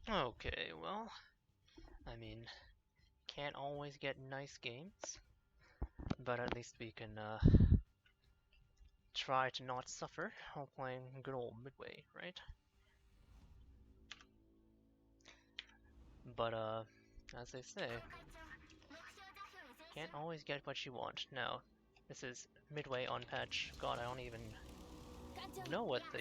Okay, well, I mean, can't always get nice games, but at least we can try to not suffer while playing good old Midway, right? But as they say, can't always get what you want. Now, this is Midway on patch. God, I don't even know what the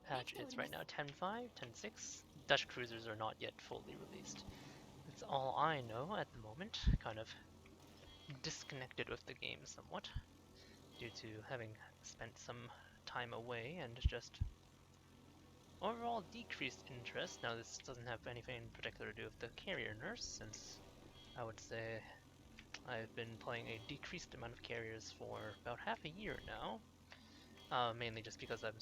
patch is right now. 10.5, 10.6. Dutch cruisers are not yet fully released. That's all I know at the moment. Kind of disconnected with the game somewhat due to having spent some time away and just overall decreased interest. Now this doesn't have anything in particular to do with the carrier nerfs, since I would say I've been playing a decreased amount of carriers for about half a year now. Mainly just because I've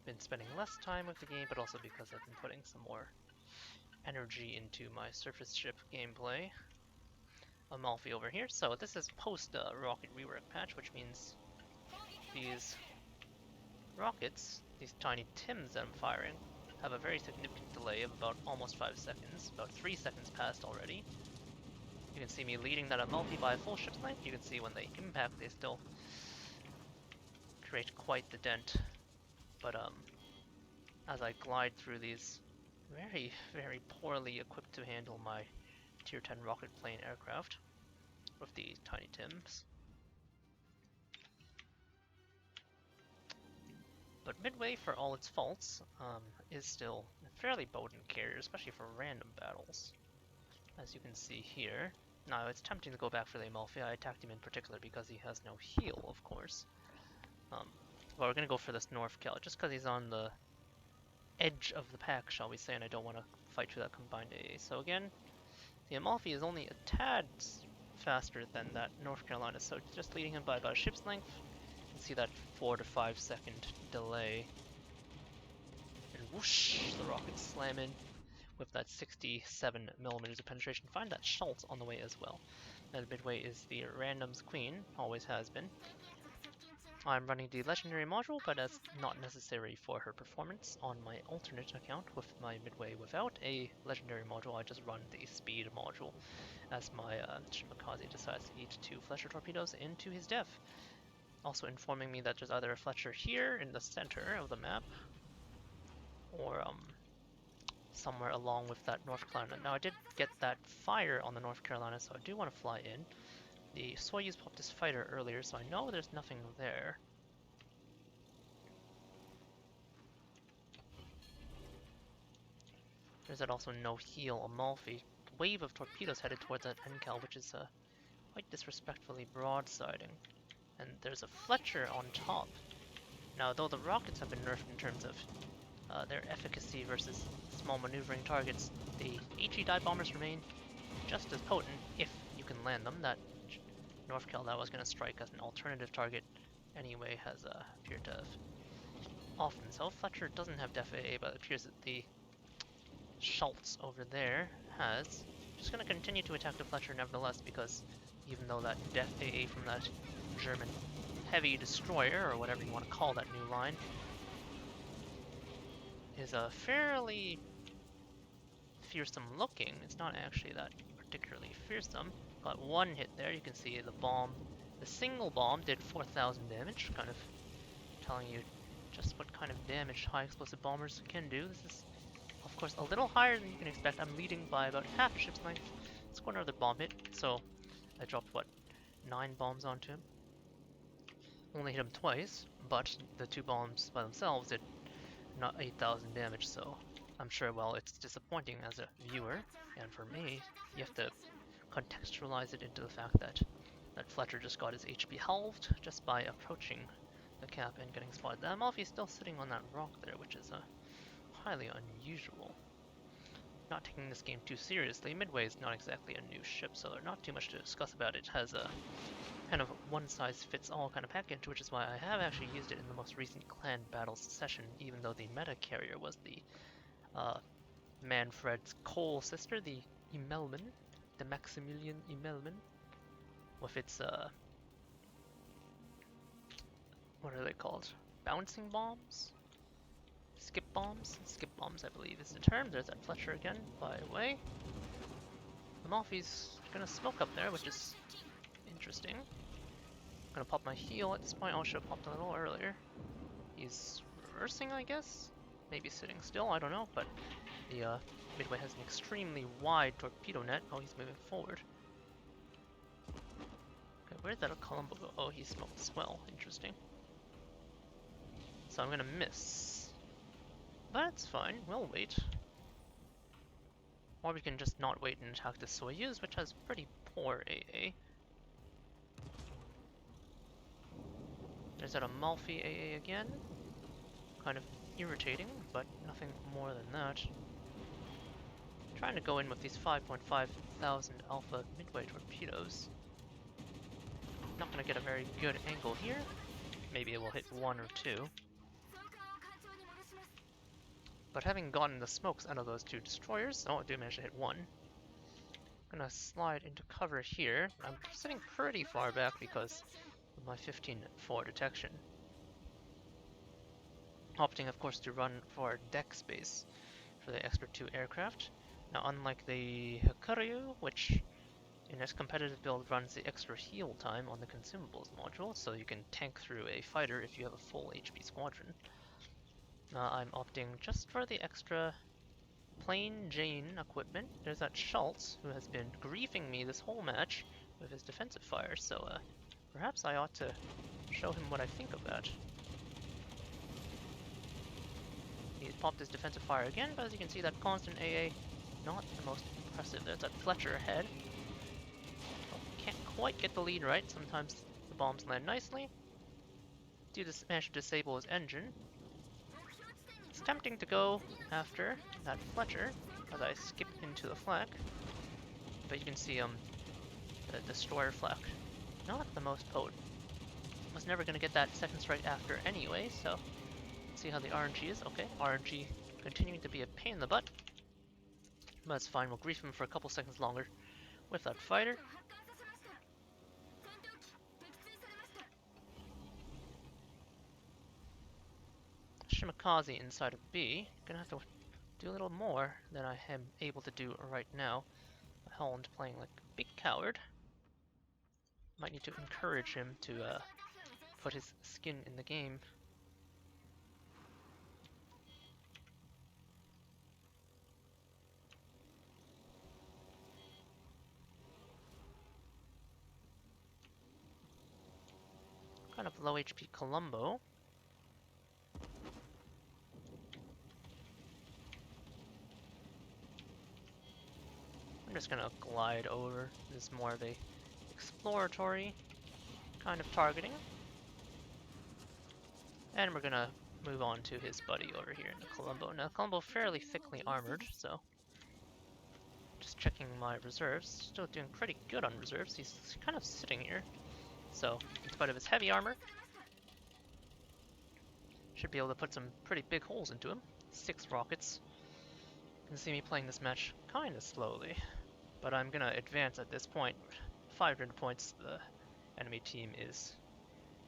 been spending less time with the game, but also because I've been putting some more energy into my surface ship gameplay. Amalfi over here. So this is post rocket rework patch, which means these rockets, these tiny Tims that I'm firing, have a very significant delay of about almost 5 seconds. About 3 seconds passed already. You can see me leading that Amalfi by a full ship's length. You can see when they impact, they still create quite the dent. But as I glide through these very, very poorly equipped to handle my Tier 10 rocket plane aircraft with the tiny Tims. But Midway, for all its faults, is still a fairly potent carrier, especially for random battles, as you can see here. Now, it's tempting to go back for the Amalfi. I attacked him in particular because he has no heal, of course. But we're going to go for this North Cal, just because he's on the edge of the pack, shall we say, and I don't want to fight through that combined AA. So again, the Amalfi is only a tad faster than that North Carolina, so just leading him by about a ship's length. You can see that 4 to 5 second delay. And whoosh, the rockets slam in with that 67 millimeters of penetration. Find that Schultz on the way as well. And Midway is the random's queen, always has been. I'm running the legendary module, but that's not necessary for her performance. On my alternate account with my Midway without a legendary module, I just run the speed module as my Shimakaze decides to eat 2 Fletcher torpedoes into his death. Also informing me that there's either a Fletcher here in the center of the map, or somewhere along with that North Carolina. Now I did get that fire on the North Carolina, so I do want to fly in. The Soyuz popped this fighter earlier, so I know there's nothing there. There's that also no heal Amalfi. Wave of torpedoes headed towards that NCAL, which is quite disrespectfully broadsiding. And there's a Fletcher on top. Now, though the rockets have been nerfed in terms of their efficacy versus small maneuvering targets, the HE dive bombers remain just as potent if you can land them. That North Cal that was going to strike as an alternative target anyway has appeared to have often. So Fletcher doesn't have def AA, but it appears that the Schultz over there has. Just going to continue to attack the Fletcher nevertheless, because even though that def AA from that German heavy destroyer, or whatever you want to call that new line, is a fairly fearsome looking. It's not actually that particularly fearsome. Got one hit there. You can see the bomb, the single bomb did 4,000 damage, kind of telling you just what kind of damage high explosive bombers can do. This is, of course, a little higher than you can expect. I'm leading by about half a ship's length. Let's go another bomb hit. So I dropped, what, 9 bombs onto him? Only hit him twice, but the 2 bombs by themselves did not 8,000 damage, so I'm sure, well, it's disappointing as a viewer, and for me, you have to contextualize it into the fact that Fletcher just got his HP halved just by approaching the cap and getting spotted. The Amalfi is still sitting on that rock there, which is highly unusual. Not taking this game too seriously, Midway is not exactly a new ship, so there's not too much to discuss about it. It has a kind of one-size-fits-all kind of package, which is why I have actually used it in the most recent clan battles session, even though the meta carrier was the Manfred's Cole sister, the Imelman, the Maximilian Imelman, with its what are they called? Bouncing bombs? skip bombs. Skip bombs, I believe, is the term. There's that Fletcher again, by the way. Amalfi's gonna smoke up there, which is interesting. Gonna pop my heal at this point. I should have popped a little earlier. He's reversing, I guess? Maybe sitting still, I don't know, but the Midway has an extremely wide torpedo net. Oh, he's moving forward. Okay, where'd that Colombo go? Oh, he smoked as well. Interesting. So I'm gonna miss. That's fine, we'll wait. Or we can just not wait and attack the Soyuz, which has pretty poor AA. There's that Amalfi AA again. Kind of irritating, but nothing more than that. Trying to go in with these 5.5 thousand Alpha Midway torpedoes. Not gonna get a very good angle here. Maybe it will hit one or two. But having gotten the smokes out of those two destroyers, oh, I do manage to hit one. I'm gonna slide into cover here. I'm sitting pretty far back because of my 15-4 detection. Opting, of course, to run for deck space for the extra 2 aircraft. Now, unlike the Hakuryu, which in its competitive build runs the extra heal time on the consumables module, so you can tank through a fighter if you have a full HP squadron. I'm opting just for the extra plain Jane equipment. There's that Schultz, who has been griefing me this whole match with his defensive fire, so perhaps I ought to show him what I think of that. He's popped his defensive fire again, but as you can see, that constant AA, not the most impressive. There's that Fletcher ahead. Oh, can't quite get the lead right. Sometimes the bombs land nicely. Do this, manage to disable his engine. It's tempting to go after that Fletcher as I skip into the flak, but you can see the destroyer flak, not the most potent. Was never going to get that second strike after anyway, so let's see how the RNG is. Okay, RNG continuing to be a pain in the butt, but it's fine. We'll grief him for a couple seconds longer with that fighter. Shimakaze inside of B. Gonna have to do a little more than I am able to do right now. Holland playing like a big coward. Might need to encourage him to put his skin in the game. Kind of low HP Colombo. I'm just gonna glide over. This is more of a exploratory kind of targeting. And we're gonna move on to his buddy over here in the Colombo. Now Colombo fairly thickly armored, so just checking my reserves. Still doing pretty good on reserves. He's kind of sitting here. So, in spite of his heavy armor, should be able to put some pretty big holes into him. 6 rockets. You can see me playing this match kinda slowly. But I'm gonna advance at this point. 500 points, the enemy team is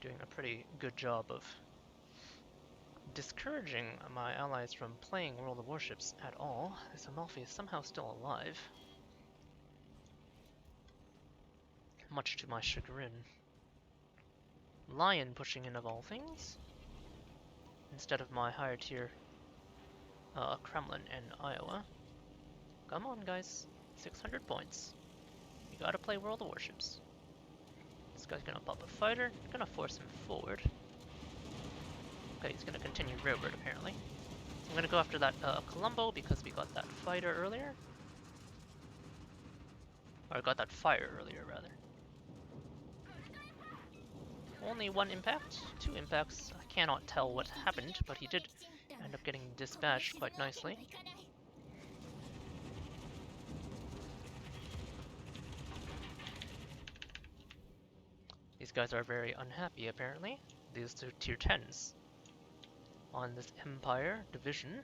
doing a pretty good job of discouraging my allies from playing World of Warships at all. This Amalfi is somehow still alive. Much to my chagrin. Lion pushing in of all things, instead of my higher tier Kremlin and Iowa. Come on guys, 600 points. You gotta play World of Warships. This guy's gonna pop a fighter, gonna force him forward. Okay, he's gonna continue rearward apparently. So I'm gonna go after that Colombo because we got that fighter earlier. Or got that fire earlier rather. Only 1 impact, 2 impacts. I cannot tell what happened, but he did end up getting dispatched quite nicely. These guys are very unhappy apparently. These are tier 10s on this Empire division.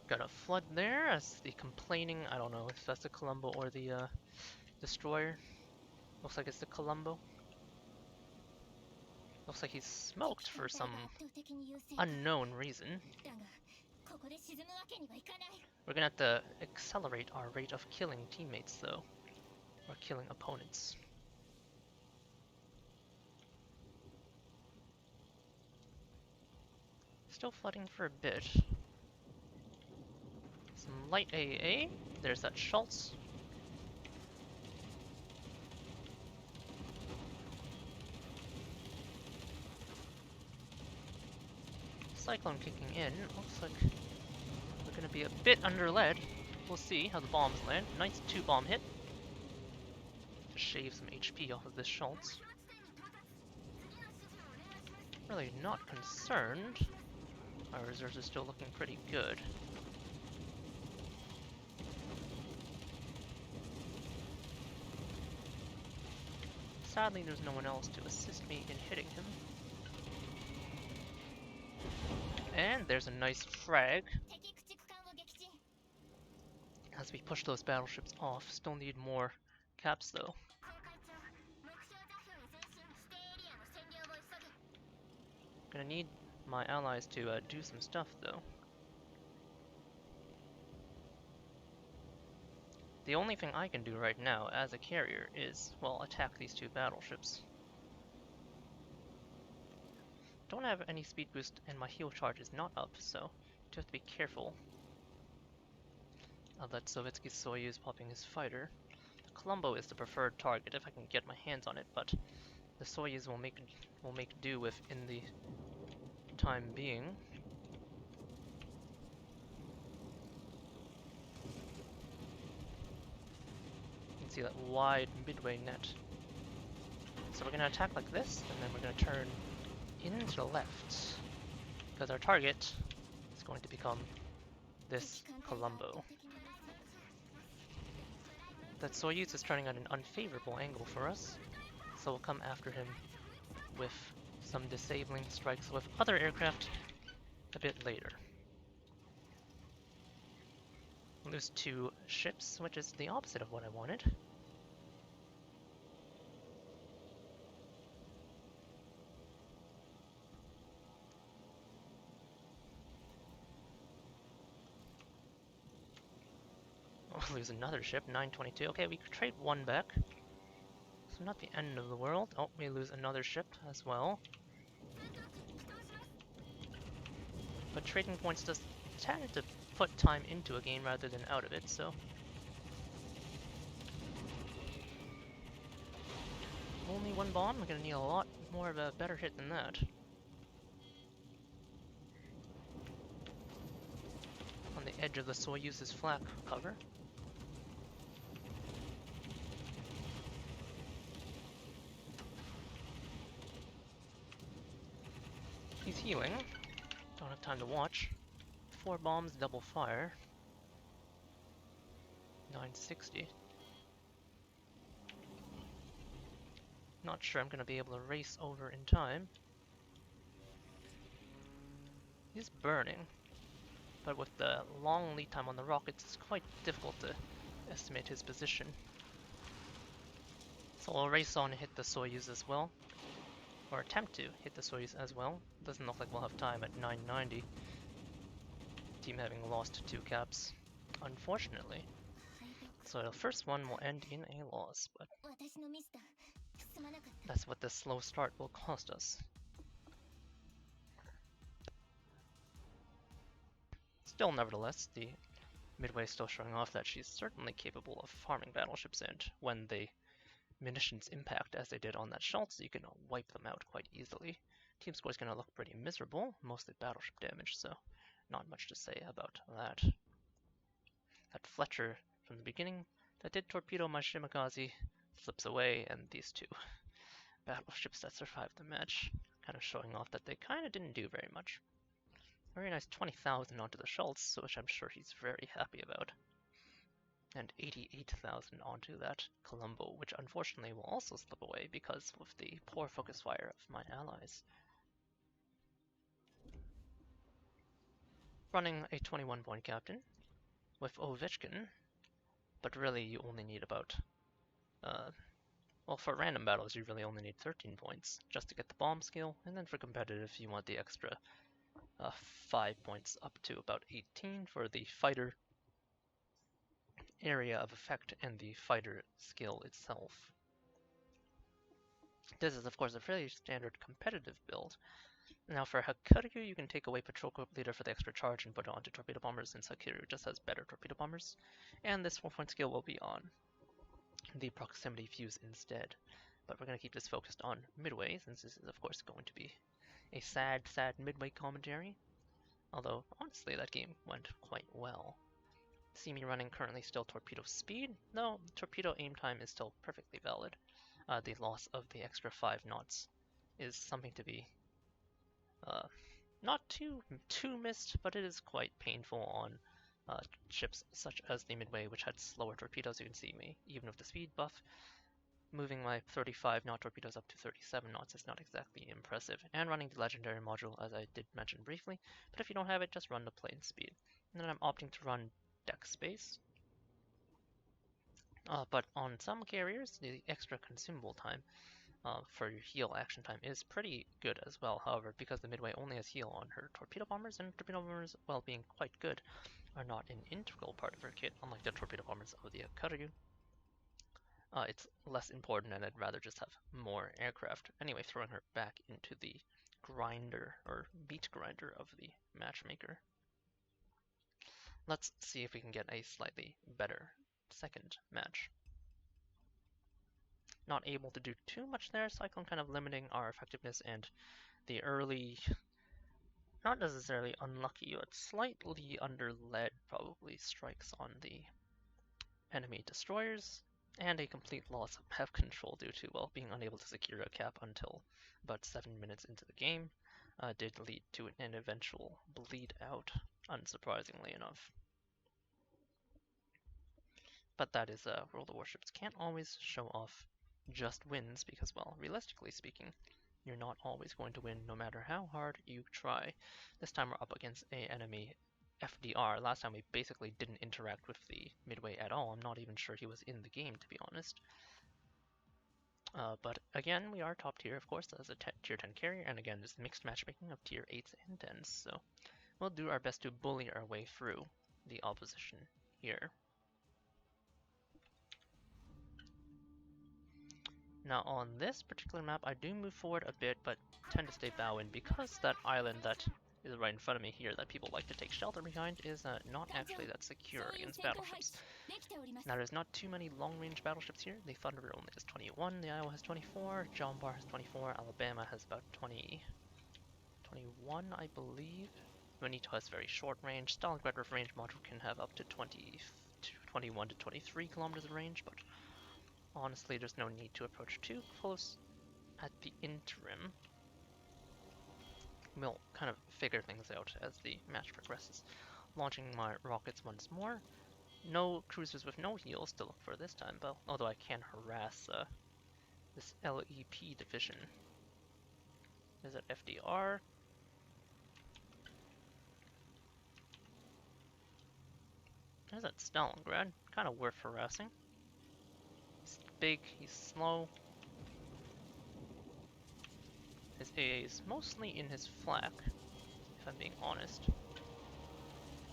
Got a flood there as the complaining, I don't know if that's the Colombo or the destroyer. Looks like it's the Colombo. Looks like he's smoked for some unknown reason. We're gonna have to accelerate our rate of killing teammates, though. Or killing opponents. Still flooding for a bit. Some light AA. There's that Schultz. Cyclone kicking in. Looks like we're gonna be a bit under lead. We'll see how the bombs land. Nice 2-bomb hit. To shave some HP off of this Schultz. Really not concerned. Our reserves are still looking pretty good. Sadly, there's no one else to assist me in hitting him. And there's a nice frag. As we push those battleships off, still need more caps though. Gonna need my allies to do some stuff though. The only thing I can do right now as a carrier is, well, attack these 2 battleships. Don't have any speed boost and my heal charge is not up, so do have to be careful of that Sovietsky Soyuz popping his fighter. The Colombo is the preferred target if I can get my hands on it, but the Soyuz will make do with in the time being. You can see that wide Midway net. So we're going to attack like this, and then we're going to turn into the left, because our target is going to become this Colombo. That Soyuz is turning at an unfavorable angle for us, so we'll come after him with some disabling strikes with other aircraft a bit later. We'll lose 2 ships, which is the opposite of what I wanted. We'll lose another ship, 922. Okay, we could trade 1 back. So not the end of the world. Oh, we lose another ship as well. But trading points just tend to put time into a game rather than out of it, so... Only 1 bomb? We're gonna need a lot more of a better hit than that. On the edge of the Soyuz's flak cover. He's healing. Don't have time to watch. 4 bombs, double fire. 960. Not sure I'm gonna be able to race over in time. He's burning, but with the long lead time on the rockets, it's quite difficult to estimate his position. So I'll race on and hit the Soyuz as well. Or attempt to hit the Soyuz as well. Doesn't look like we'll have time at 990. Team having lost 2 caps, unfortunately. So the first one will end in a loss, but that's what the slow start will cost us. Still, nevertheless, the Midway is still showing off that she's certainly capable of farming battleships, and when the munitions impact as they did on that Schultz, you can wipe them out quite easily. Team score is going to look pretty miserable, mostly battleship damage, so not much to say about that. That Fletcher from the beginning that did torpedo my Shimakaze flips away, and these 2 battleships that survived the match, kind of showing off that they kind of didn't do very much. Very nice 20,000 onto the Schultz, which I'm sure he's very happy about. And 88,000 onto that Colombo, which unfortunately will also slip away because of the poor focus fire of my allies. Running a 21-point captain with Ovechkin, but really you only need about, Well, for random battles, you really only need 13 points just to get the bomb skill, and then for competitive, you want the extra 5 points up to about 18 for the fighter area of effect and the fighter skill itself. This is, of course, a fairly standard competitive build. Now for Hakuryu, you can take away Patrol Corps Leader for the extra charge and put it onto Torpedo Bombers, since Hakuryu just has better Torpedo Bombers. And this 4-point skill will be on the Proximity Fuse instead. But we're going to keep this focused on Midway, since this is, of course, going to be a sad, sad Midway commentary. Although, honestly, that game went quite well. See me running currently still torpedo speed, though torpedo aim time is still perfectly valid. The loss of the extra 5 knots is something to be not too missed, but it is quite painful on ships such as the Midway, which had slower torpedoes. You can see me, even with the speed buff, moving my 35 knot torpedoes up to 37 knots is not exactly impressive, and running the legendary module, as I did mention briefly, but if you don't have it, just run the plain speed. And then I'm opting to run deck space. But on some carriers, the extra consumable time for your heal action time is pretty good as well. However, because the Midway only has heal on her torpedo bombers, and torpedo bombers, while being quite good, are not an integral part of her kit, unlike the torpedo bombers of the Hakuryu. It's less important, and I'd rather just have more aircraft. Anyway, throwing her back into the grinder, or beat grinder of the matchmaker. Let's see if we can get a slightly better second match. Not able to do too much there, Cyclone kind of limiting our effectiveness, and the early, not necessarily unlucky, but slightly under-led probably strikes on the enemy destroyers, and a complete loss of map control due to, well, being unable to secure a cap until about 7 minutes into the game did lead to an eventual bleed out, unsurprisingly enough. But that is World of Warships can't always show off just wins, because, well, realistically speaking, you're not always going to win no matter how hard you try. This time we're up against an enemy FDR. Last time we basically didn't interact with the Midway at all. I'm not even sure he was in the game, to be honest. But again, we are top tier, of course, as a tier 10 carrier, and again, there's mixed matchmaking of tier 8s and 10s, so we'll do our best to bully our way through the opposition here. Now on this particular map, I do move forward a bit, but tend to stay bow in, because that island that is right in front of me here that people like to take shelter behind is not actually that secure against battleships. Now there's not too many long-range battleships here. The Thunderbird only has 21, the Iowa has 24, John Bar has 24, Alabama has about 21, I believe. Manito has very short range. Stalingrad with range module can have up to 21 to 23 kilometers of range, but honestly, there's no need to approach too close at the interim. We'll kind of figure things out as the match progresses. Launching my rockets once more. No cruisers with no heals to look for this time, but although I can harass this LEP division. Is it FDR? There's that Stalingrad. Kind of worth harassing. He's big, he's slow. His AA is mostly in his flak, if I'm being honest.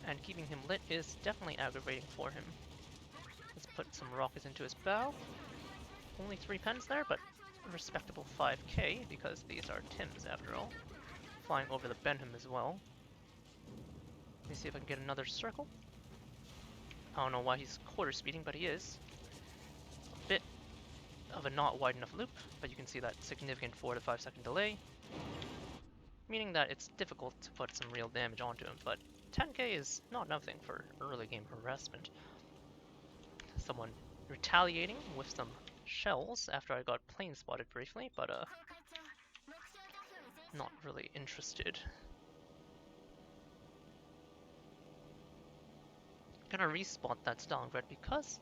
And keeping him lit is definitely aggravating for him. Let's put some rockets into his bow. Only 3 pens there, but a respectable 5k, because these are Tims after all. Flying over the Benham as well. Let me see if I can get another circle. I don't know why he's quarter speeding, but he is. A bit of a not wide enough loop, but you can see that significant 4 to 5 second delay, meaning that it's difficult to put some real damage onto him, but 10k is not nothing for early game harassment. Someone retaliating with some shells after I got plane spotted briefly, but not really interested. Gonna respot that Stalingrad because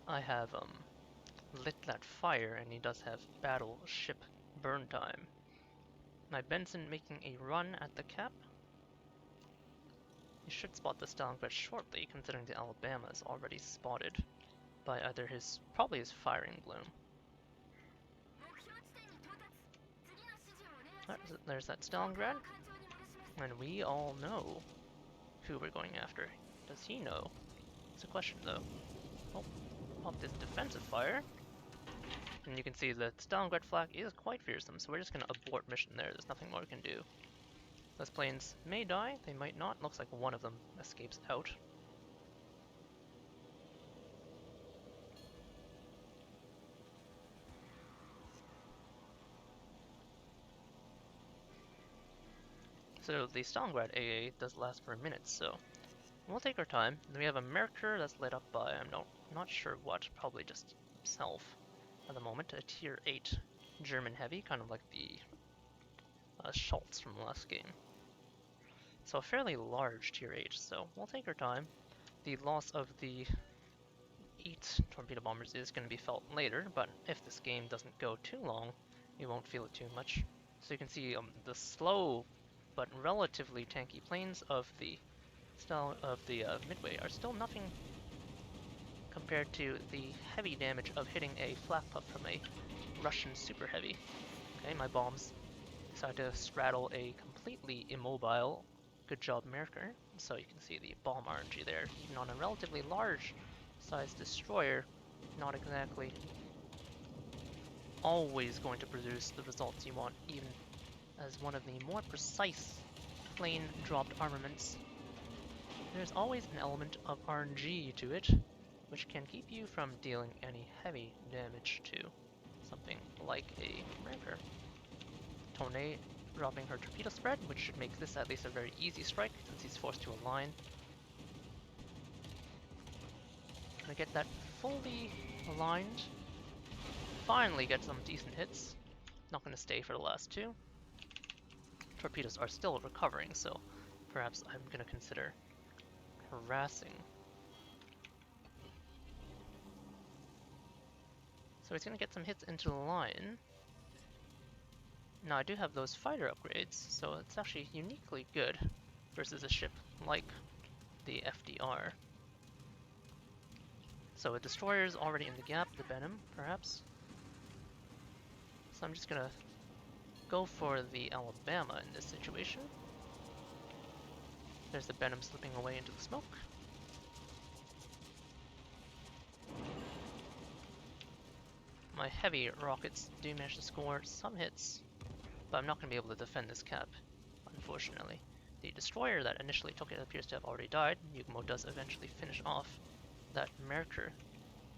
I have lit that fire, and he does have battleship burn time. My Benson making a run at the cap. He should spot the Stalingrad shortly, considering the Alabama is already spotted by either probably his firing bloom. There's that Stalingrad, and we all know who we're going after. Does he know? It's a question though. Oh, pop this defensive fire. And you can see the Stalingrad flag is quite fearsome, so we're just gonna abort mission there. There's nothing more we can do. Those planes may die, they might not. Looks like one of them escapes out. So the Stalingrad AA does last for a minute, so we'll take our time. Then we have a Merkur that's lit up by, I'm not sure what, probably just himself at the moment. A tier 8 German heavy, kind of like the Schultz from the last game. So a fairly large tier 8, so we'll take our time. The loss of the 8 torpedo bombers is going to be felt later, but if this game doesn't go too long, you won't feel it too much. So you can see the slow but relatively tanky planes of the Midway are still nothing compared to the heavy damage of hitting a flak puff from a Russian super heavy. Okay, my bombs decided to straddle a completely immobile, good job Merkur, so you can see the bomb RNG there, even on a relatively large size destroyer, not exactly always going to produce the results you want, even as one of the more precise plane dropped armaments. There's always an element of RNG to it, which can keep you from dealing any heavy damage to something like a Merkur. Tonne dropping her torpedo spread, which should make this at least a very easy strike, since he's forced to align. Gonna get that fully aligned. Finally get some decent hits. Not gonna stay for the last two. Torpedoes are still recovering, so perhaps I'm gonna consider harassing. So he's gonna get some hits into the line. Now I do have those fighter upgrades, so it's actually uniquely good versus a ship like the FDR. So a destroyer is already in the gap, the Benham, perhaps. So I'm just gonna go for the Alabama in this situation. There's the Benham slipping away into the smoke. My heavy rockets do manage to score some hits, but I'm not going to be able to defend this cap, unfortunately. The destroyer that initially took it appears to have already died. Yugmo does eventually finish off that Merkur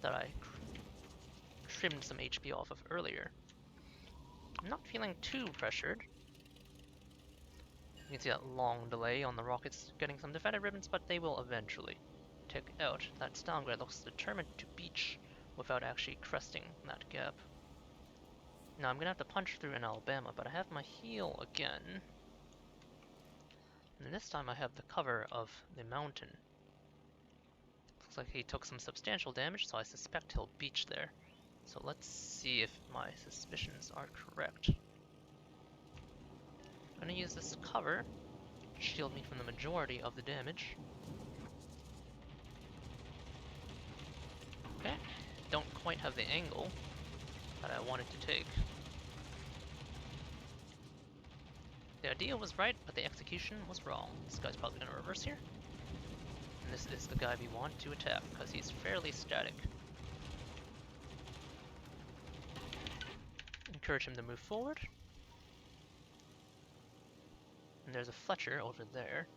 that I trimmed some HP off of earlier. I'm not feeling too pressured. You can see that long delay on the rockets getting some defended ribbons, but they will eventually take out. That Stalingrad looks determined to beach without actually cresting that gap. Now I'm gonna have to punch through in Alabama, but I have my heel again. And this time I have the cover of the mountain. Looks like he took some substantial damage, so I suspect he'll beach there. So let's see if my suspicions are correct. I'm gonna use this cover to shield me from the majority of the damage. Okay, don't quite have the angle that I wanted to take. The idea was right, but the execution was wrong. This guy's probably gonna reverse here. And this is the guy we want to attack, because he's fairly static. Encourage him to move forward. And there's a Fletcher over there.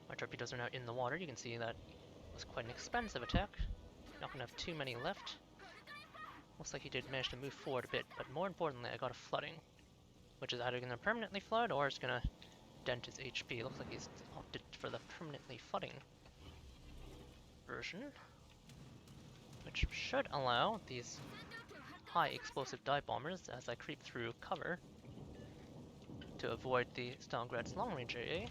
My torpedoes are now in the water. You can see that was quite an expensive attack. Not gonna have too many left. Looks like he did manage to move forward a bit, but more importantly, I got a flooding, which is either gonna permanently flood or it's gonna dent his HP. Looks like he's opted for the permanently flooding version, which should allow these high explosive dive bombers as I creep through cover to avoid the Stalingrad's long-range AA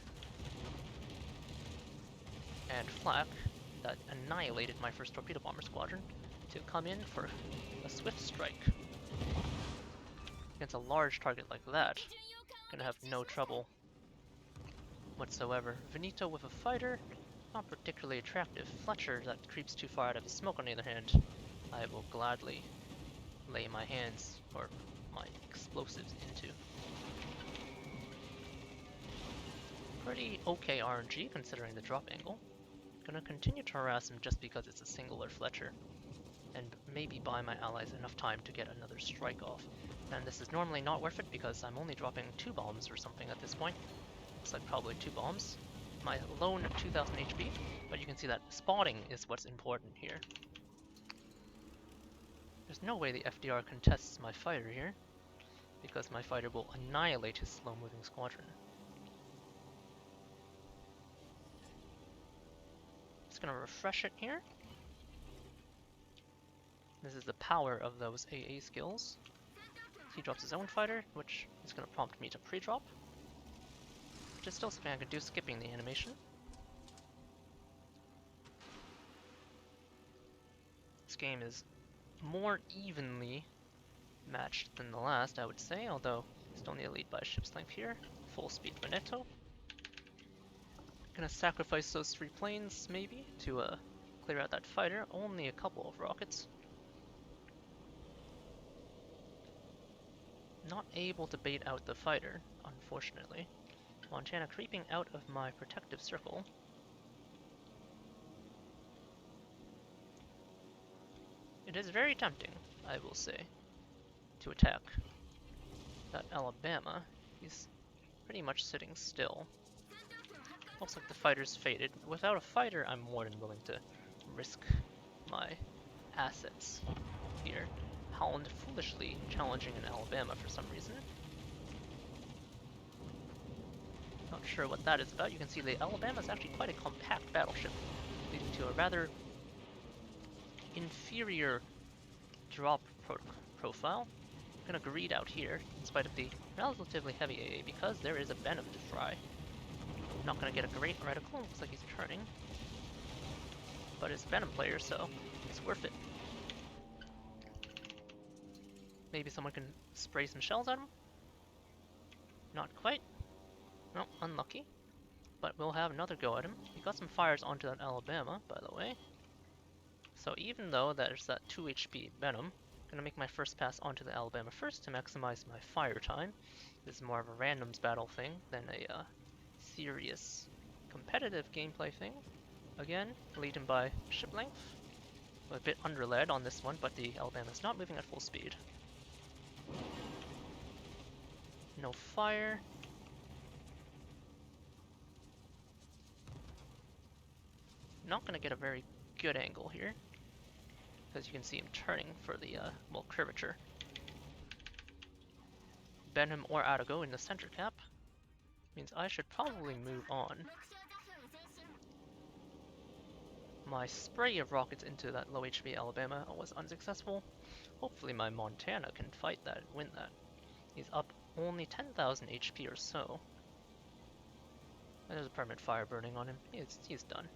and flak that annihilated my first torpedo bomber squadron to come in for a swift strike. Against a large target like that, gonna have no trouble whatsoever. Veneto with a fighter, not particularly attractive. Fletcher that creeps too far out of the smoke on the other hand, I will gladly lay my hands or my explosives into. pretty okay RNG considering the drop angle. Gonna continue to harass him just because it's a singular Fletcher, and maybe buy my allies enough time to get another strike off. And this is normally not worth it because I'm only dropping 2 bombs or something at this point. Looks like probably 2 bombs. My lone 2000 HP, but you can see that spotting is what's important here. There's no way the FDR contests my fighter here, because my fighter will annihilate his slow-moving squadron. Just gonna refresh it here. This is the power of those AA skills. He drops his own fighter, which is gonna prompt me to pre-drop, which is still something I could do skipping the animation. This game is more evenly matched than the last, I would say, although still need a lead by a ship's length here. Full speed Veneto. Gonna sacrifice those 3 planes, maybe, to clear out that fighter. Only a couple of rockets. Not able to bait out the fighter, unfortunately. Montana creeping out of my protective circle. It is very tempting, I will say, to attack that Alabama. He's pretty much sitting still. Looks like the fighter's faded. Without a fighter, I'm more than willing to risk my assets here. Holland foolishly challenging an Alabama for some reason. Not sure what that is about. You can see the Alabama is actually quite a compact battleship, leading to a rather inferior drop profile. I'm gonna greed out here, in spite of the relatively heavy AA, because there is a Venom to fry. Not gonna get a great reticle, looks like he's turning. But it's a Venom player, so it's worth it. Maybe someone can spray some shells at him? Not quite. No, unlucky. But we'll have another go at him. He got some fires onto that Alabama, by the way. So even though there's that 2 HP Venom, I'm gonna make my first pass onto the Alabama first to maximize my fire time. This is more of a randoms battle thing than a serious competitive gameplay thing. Again, lead him by ship length. A bit underled on this one, but the Alabama's not moving at full speed. No fire. Not gonna get a very good angle here, because you can see him turning for the, well, curvature. Benham or Atago in the center cap means I should probably move on. My spray of rockets into that low HP Alabama was unsuccessful. Hopefully my Montana can fight that and win that. He's up only 10,000 HP or so. And there's a permanent fire burning on him. He's done.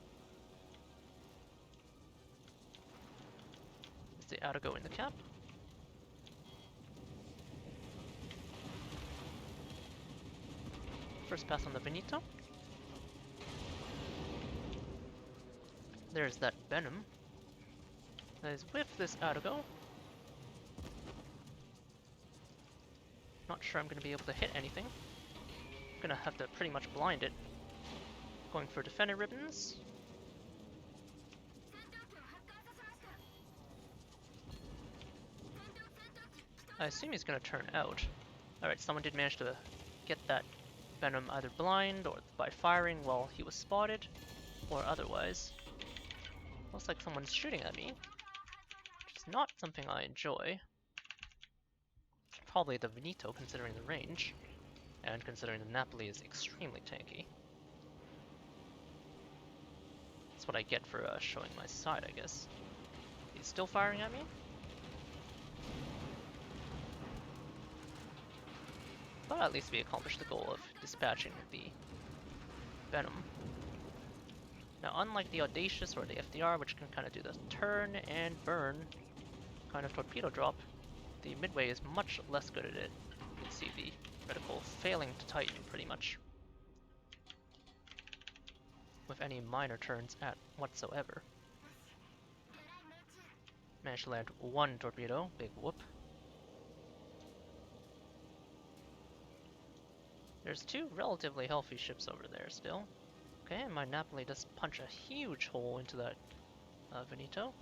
There's the Atago in the cap. First pass on the Benito. There's that Venom. That is with this Atago. Not sure I'm going to be able to hit anything. I'm going to have to pretty much blind it. Going for defender ribbons. I assume he's going to turn out. Alright, someone did manage to get that Venom either blind or by firing while he was spotted, or otherwise. Looks like someone's shooting at me, which is not something I enjoy. Probably the Veneto, considering the range, and considering the Napoli is extremely tanky. That's what I get for showing my side, I guess. He's still firing at me? But at least we accomplished the goal of dispatching the Venom. Now, unlike the Audacious or the FDR, which can kind of do the turn and burn kind of torpedo drop, the Midway is much less good at it. You can see the reticle failing to tighten pretty much, with any minor turns at whatsoever. Managed to land 1 torpedo, big whoop. There's two relatively healthy ships over there still. Okay, and my Napoli does punch a huge hole into that Veneto.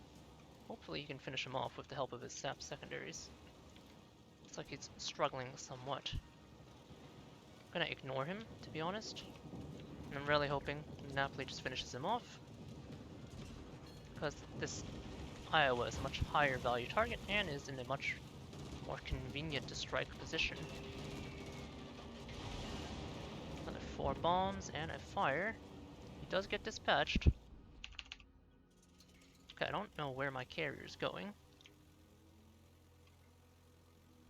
Hopefully he can finish him off with the help of his sap secondaries. Looks like he's struggling somewhat. I'm gonna ignore him, to be honest. And I'm really hoping Napoli just finishes him off, because this Iowa is a much higher value target and is in a much more convenient to strike position. Another 4 bombs and a fire. He does get dispatched. Okay, I don't know where my carrier is going,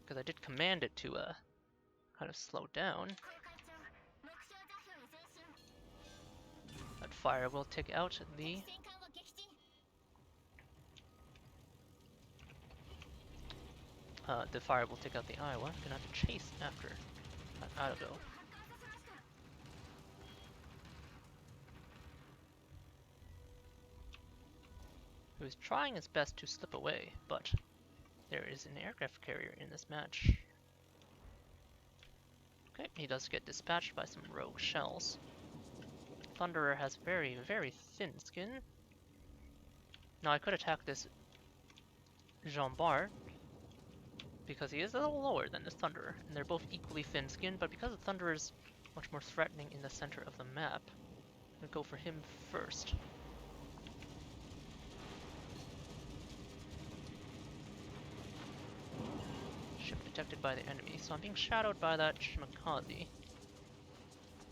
because I did command it to kind of slow down. That fire will take out the fire will take out the Iowa. Gonna have to chase after that Idaho. He was trying his best to slip away, but there is an aircraft carrier in this match. Okay, he does get dispatched by some rogue shells. Thunderer has very, very thin skin. Now I could attack this Jean Bart, because he is a little lower than this Thunderer, and they're both equally thin skinned, but because the Thunderer is much more threatening in the center of the map, I'm gonna go for him first. Ship detected by the enemy, so I'm being shadowed by that Shimakaze.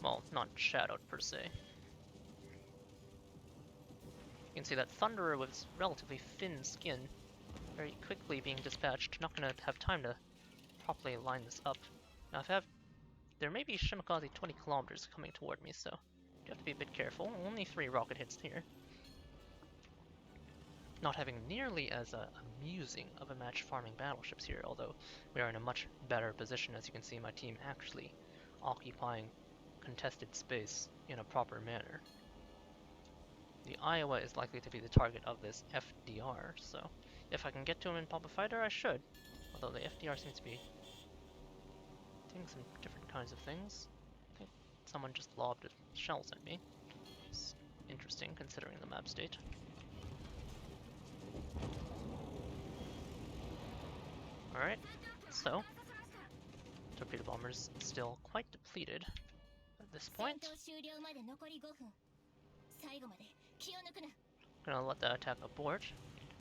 Well, not shadowed per se. You can see that Thunderer with its relatively thin skin very quickly being dispatched. Not gonna have time to properly line this up. Now if I have... there may be Shimakaze 20 kilometers coming toward me, so you have to be a bit careful. Only 3 rocket hits here. Not having nearly as amusing of a match farming battleships here, although we are in a much better position. As you can see, my team actually occupying contested space in a proper manner. The Iowa is likely to be the target of this FDR, so if I can get to him in Papa Fighter, I should. Although the FDR seems to be doing some different kinds of things. I think someone just lobbed shells at me. It's interesting considering the map state. Alright, so torpedo bomber's still quite depleted at this point. Gonna let that attack abort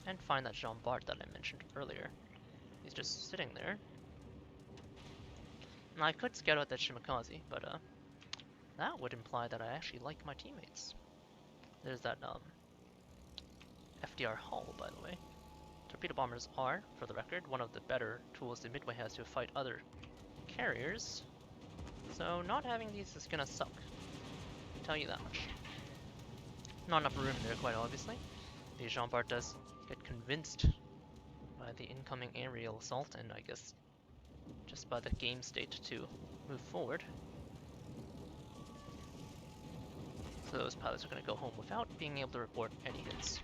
and find that Jean Bart that I mentioned earlier. He's just sitting there. Now I could scout out that Shimakaze, but that would imply that I actually like my teammates. There's that FDR hull, by the way. Torpedo bombers are, for the record, one of the better tools the Midway has to fight other carriers. So not having these is gonna suck. I'll tell you that much. Not enough room there, quite obviously. The Jean Bart does get convinced by the incoming aerial assault, and I guess just by the game state to move forward. So those pilots are going to go home without being able to report any hits.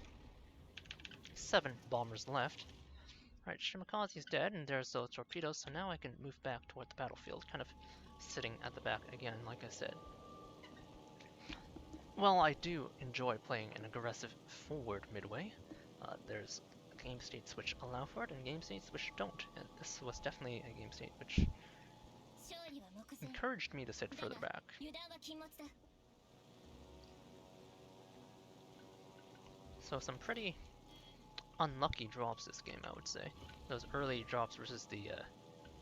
7 bombers left. Alright, Shimakaze is dead, and there's those torpedoes, so now I can move back toward the battlefield, kind of sitting at the back again, like I said. Well, I do enjoy playing an aggressive forward Midway. There's game states which allow for it and game states which don't, and this was definitely a game state which encouraged me to sit further back. So some pretty unlucky drops this game, I would say. Those early drops versus the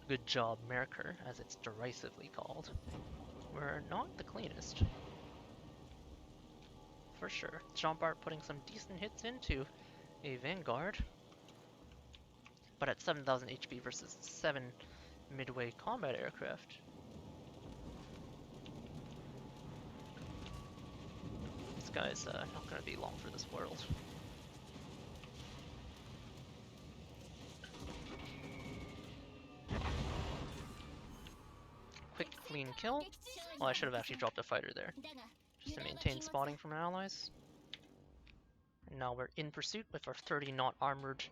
good job Merker, as it's derisively called, were not the cleanest. For sure. Jean Bart putting some decent hits into a Vanguard, but at 7,000 HP versus 7 Midway combat aircraft. This guy's not going to be long for this world. Quick, clean kill. Well, I should have actually dropped a fighter there, just to maintain spotting from our allies. And now we're in pursuit with our 30-knot armored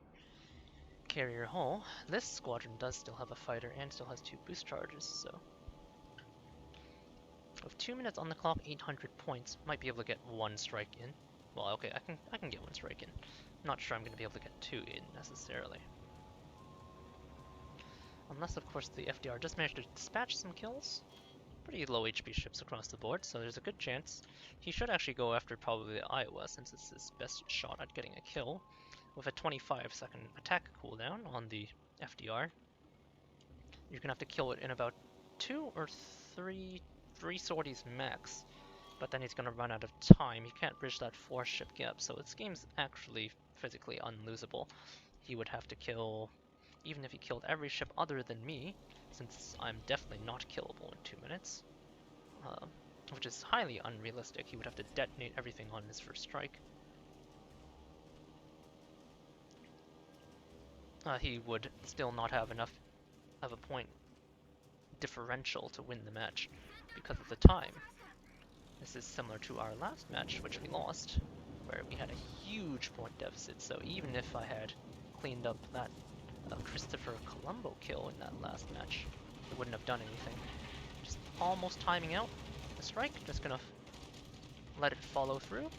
carrier hull. This squadron does still have a fighter and still has 2 boost charges, so With 2 minutes on the clock, 800 points, might be able to get one strike in. Well, okay, I can get one strike in. Not sure I'm going to be able to get two in necessarily. Unless, of course, the FDR just managed to dispatch some kills. Pretty low HP ships across the board, so there's a good chance he should actually go after probably the Iowa, since it's his best shot at getting a kill. With a 25-second attack cooldown on the FDR, you're gonna have to kill it in about 2 or 3 sorties max. But then he's gonna run out of time. He can't bridge that 4-ship gap, so this game's actually physically unlosable. He would have to kill, even if he killed every ship other than me, since I'm definitely not killable in 2 minutes, which is highly unrealistic. He would have to detonate everything on his first strike. He would still not have enough of a point differential to win the match because of the time. This is similar to our last match, which we lost, where we had a huge point deficit, so even if I had cleaned up that Christopher Colombo kill in that last match, it wouldn't have done anything. Just almost timing out the strike, just gonna let it follow through,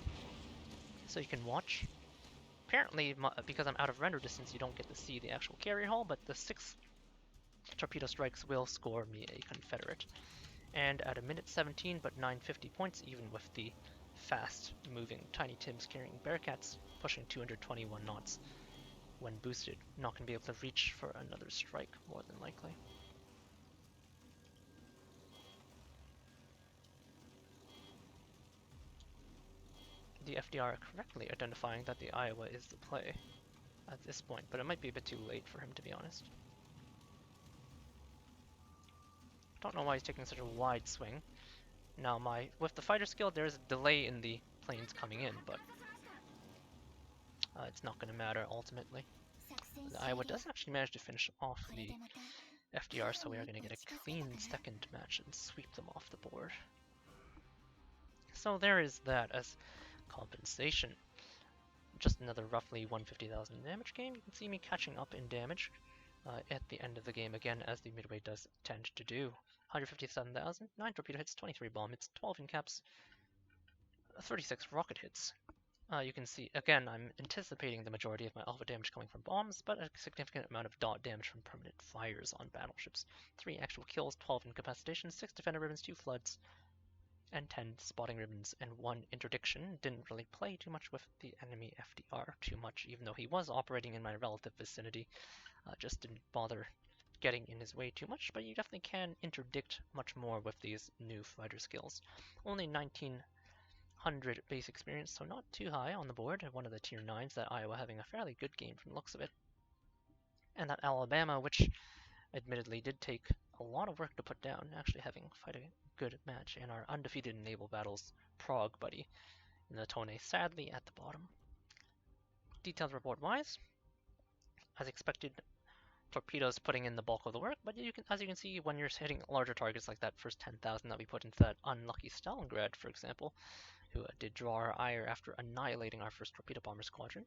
so you can watch. Apparently, because I'm out of render distance, you don't get to see the actual carrier hull, but the 6 torpedo strikes will score me a Confederate. And at 1:17, but 950 points, even with the fast-moving Tiny Tims carrying Bearcats, pushing 221 knots when boosted. Not going to be able to reach for another strike, more than likely. The FDR correctly identifying that the Iowa is the play at this point, but it might be a bit too late for him, to be honest. Don't know why he's taking such a wide swing. Now, with the fighter skill, there's a delay in the planes coming in, but it's not going to matter ultimately. The Iowa does actually manage to finish off the FDR, so we are going to get a clean second match and sweep them off the board. So there is that as compensation. Just another roughly 150,000 damage game. You can see me catching up in damage at the end of the game again, as the Midway does tend to do. 157,000, 9 torpedo hits, 23 bomb hits, 12 in caps, 36 rocket hits. You can see, again, I'm anticipating the majority of my alpha damage coming from bombs, but a significant amount of dot damage from permanent fires on battleships. 3 actual kills, 12 incapacitation, 6 defender ribbons, 2 floods, and 10 spotting ribbons, and 1 interdiction. Didn't really play too much with the enemy FDR too much, even though he was operating in my relative vicinity. Just didn't bother getting in his way too much, but you definitely can interdict much more with these new fighter skills. Only 1900 base experience, so not too high on the board. One of the tier 9s, that Iowa having a fairly good game from the looks of it. And that Alabama, which admittedly did take a lot of work to put down, actually having quite a good match, and our undefeated in naval battles Prague buddy in the Tone, sadly at the bottom. Detailed report wise, as expected, torpedoes putting in the bulk of the work, but as you can see, when you're hitting larger targets like that first 10,000 that we put into that unlucky Stalingrad, for example, who did draw our ire after annihilating our first torpedo bomber squadron,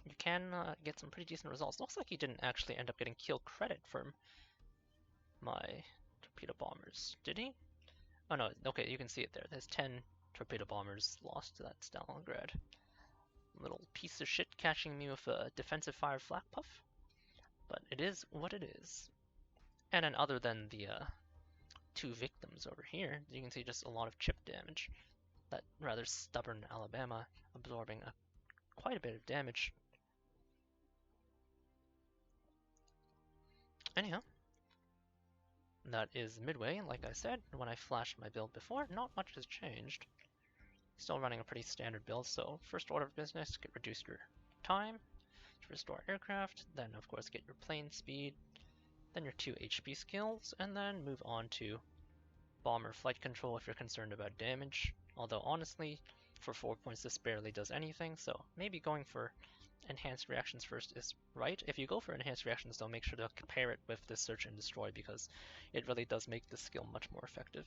you can get some pretty decent results. Looks like he didn't actually end up getting kill credit from my torpedo bombers, did he? Oh no, okay, you can see it there. There's 10 torpedo bombers lost to that Stalingrad. Little piece of shit catching me with a defensive fire flak puff, but it is what it is. And then other than the 2 victims over here, you can see just a lot of chip damage. That rather stubborn Alabama absorbing quite a bit of damage. Anyhow, that is Midway. Like I said, when I flashed my build before, not much has changed. Still running a pretty standard build, so first order of business, reduce your time to restore aircraft, then of course get your plane speed, then your 2 HP skills, and then move on to bomber flight control if you're concerned about damage. Although honestly, for 4 points this barely does anything, so maybe going for enhanced reactions first is right. If you go for enhanced reactions though, make sure to pair it with the search and destroy, because it really does make the skill much more effective.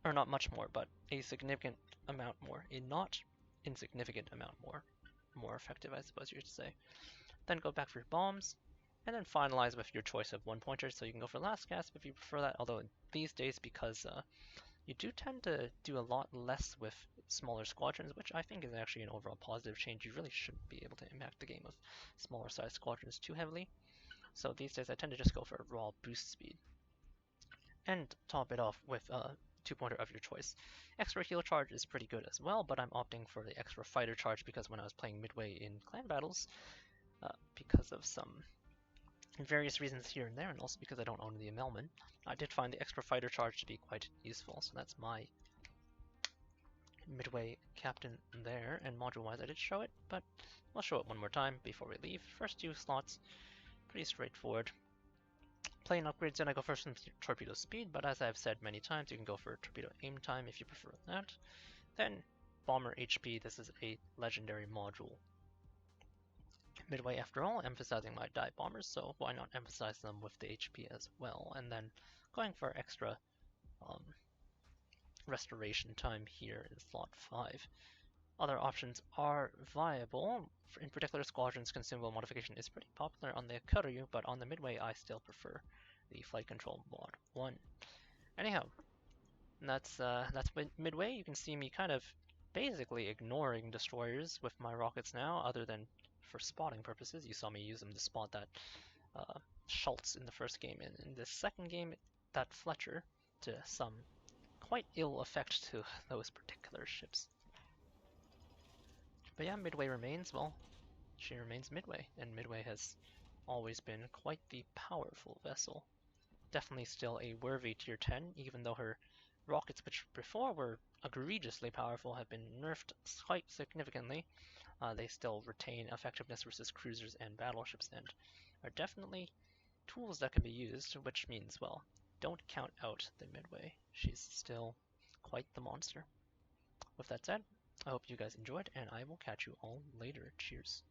Or not much more, but a significant amount more. A not insignificant amount more effective, I suppose you should say. Then go back for your bombs. And then finalize with your choice of one pointer, so you can go for last gasp if you prefer that, although these days, because you do tend to do a lot less with smaller squadrons, which I think is actually an overall positive change. You really shouldn't be able to impact the game of smaller size squadrons too heavily. So these days I tend to just go for raw boost speed. And top it off with a two-pointer of your choice. Extra heal charge is pretty good as well, but I'm opting for the extra fighter charge because when I was playing Midway in clan battles, because of some various reasons here and there, and also because I don't own the armament, I did find the extra fighter charge to be quite useful. So that's my Midway captain there, and module-wise I did show it, but I'll show it one more time before we leave. First two slots, pretty straightforward. Plane upgrades, then I go first in torpedo speed, but as I've said many times, you can go for torpedo aim time if you prefer that. Then bomber HP, this is a legendary module. Midway, after all, emphasizing my dive bombers, so why not emphasize them with the HP as well? And then going for extra restoration time here in slot 5. Other options are viable. In particular, Squadron's consumable modification is pretty popular on the Kuryu, but on the Midway I still prefer the Flight Control Mod 1. Anyhow, that's Midway. You can see me kind of basically ignoring destroyers with my rockets now, other than for spotting purposes. You saw me use them to spot that Schultz in the first game, and in the second game, that Fletcher, to some quite ill effect to those particular ships. But yeah, Midway remains, well, she remains Midway, and Midway has always been quite the powerful vessel. Definitely still a worthy tier 10, even though her rockets, which before were egregiously powerful, have been nerfed quite significantly. They still retain effectiveness versus cruisers and battleships, and are definitely tools that can be used, which means, well, don't count out the Midway. She's still quite the monster. With that said, I hope you guys enjoyed, and I will catch you all later. Cheers.